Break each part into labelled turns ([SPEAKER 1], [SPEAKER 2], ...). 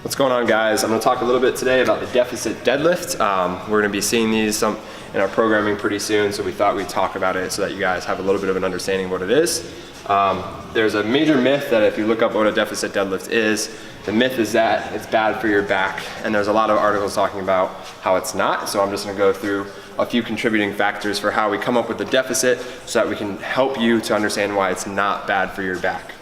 [SPEAKER 1] What's going on, guys? I'm going to talk a little bit today about the deficit deadlift. We're going to be seeing these in our programming pretty soon, so we thought we'd talk about it so that you guys have a little bit of an understanding of what it is. There's a major myth that if you look up what a deficit deadlift is, the myth is that it's bad for your back, and there's a lot of articles talking about how it's not, so I'm just going to go through a few contributing factors for how we come up with the deficit so that we can help you to understand why it's not bad for your back.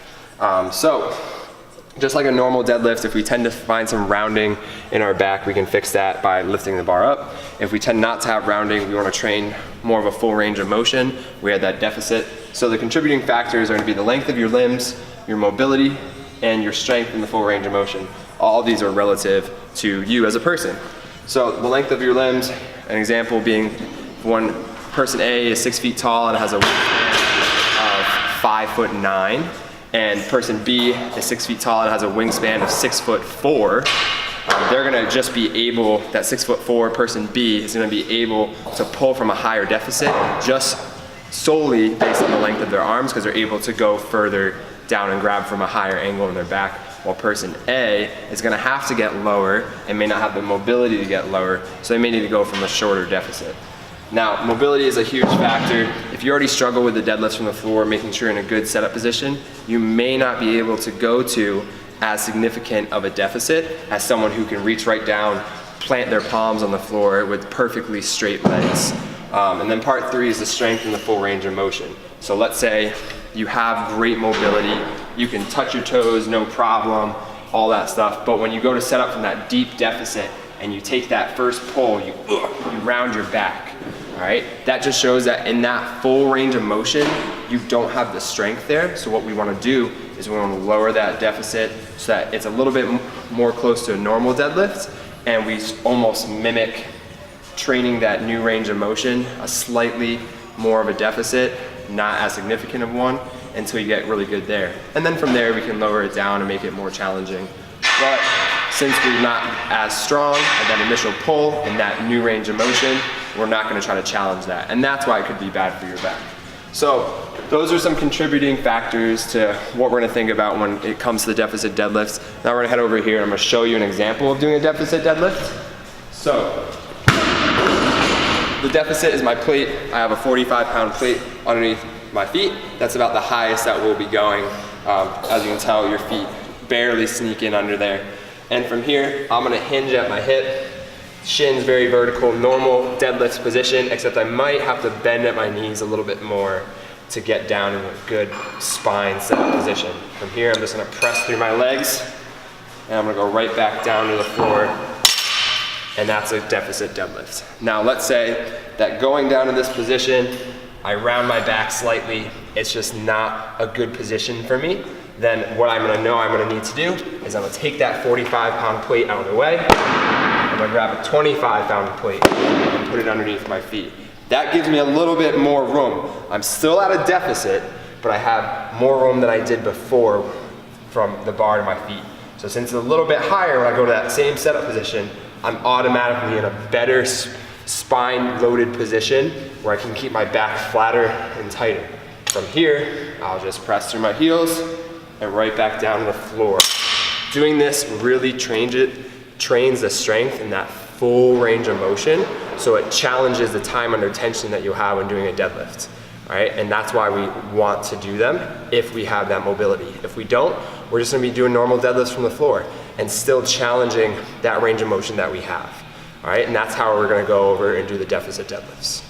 [SPEAKER 1] Just like a normal deadlift, if we tend to find some rounding in our back, we can fix that by lifting the bar up. If we tend not to have rounding, we want to train more of a full range of motion. We had that deficit. So the contributing factors are going to be the length of your limbs, your mobility, and your strength in the full range of motion. All of these are relative to you as a person. So the length of your limbs, an example being one person A is 6 feet tall and has a wingspan of 5'9". And person B is 6 feet tall and has a wingspan of 6'4". They're gonna just be able, that 6'4" person B is gonna be able to pull from a higher deficit just solely based on the length of their arms, because they're able to go further down and grab from a higher angle in their back, while person A is gonna have to get lower and may not have the mobility to get lower, so they may need to go from a shorter deficit. Now, mobility is a huge factor. If you already struggle with the deadlifts from the floor, making sure you're in a good setup position, you may not be able to go to as significant of a deficit as someone who can reach right down, plant their palms on the floor with perfectly straight legs. And then part 3 is the strength and the full range of motion. So let's say you have great mobility, you can touch your toes, no problem, all that stuff, but when you go to set up from that deep deficit and you take that first pull, you round your back. All right, that just shows that in that full range of motion, you don't have the strength there. So what we want to do is we want to lower that deficit so that it's a little bit more close to a normal deadlift, and we almost mimic training that new range of motion, a slightly more of a deficit, not as significant of one, until you get really good there. And then from there, we can lower it down and make it more challenging. But since we're not as strong at that initial pull and that new range of motion, we're not going to try to challenge that. And that's why it could be bad for your back. So those are some contributing factors to what we're going to think about when it comes to the deficit deadlifts. Now we're going to head over here and I'm going to show you an example of doing a deficit deadlift. So the deficit is my plate. I have a 45-pound plate underneath my feet. That's about the highest that we'll be going. As you can tell, your feet barely sneak in under there. And from here, I'm gonna hinge at my hip, shins very vertical, normal deadlift position, except I might have to bend at my knees a little bit more to get down in a good spine setup position. From here, I'm just gonna press through my legs, and I'm gonna go right back down to the floor, and that's a deficit deadlift. Now, let's say that going down to this position, I round my back slightly, it's just not a good position for me. Then what I'm gonna need to do is I'm gonna take that 45-pound plate out of the way. I'm gonna grab a 25-pound plate and put it underneath my feet. That gives me a little bit more room. I'm still at a deficit, but I have more room than I did before from the bar to my feet. So since it's a little bit higher, when I go to that same setup position, I'm automatically in a better spine-loaded position where I can keep my back flatter and tighter. From here, I'll just press through my heels and right back down to the floor. Doing this really trains the strength in that full range of motion, so it challenges the time under tension that you have when doing a deadlift. All right, and that's why we want to do them if we have that mobility. If we don't, we're just gonna be doing normal deadlifts from the floor and still challenging that range of motion that we have. All right, and that's how we're gonna go over and do the deficit deadlifts.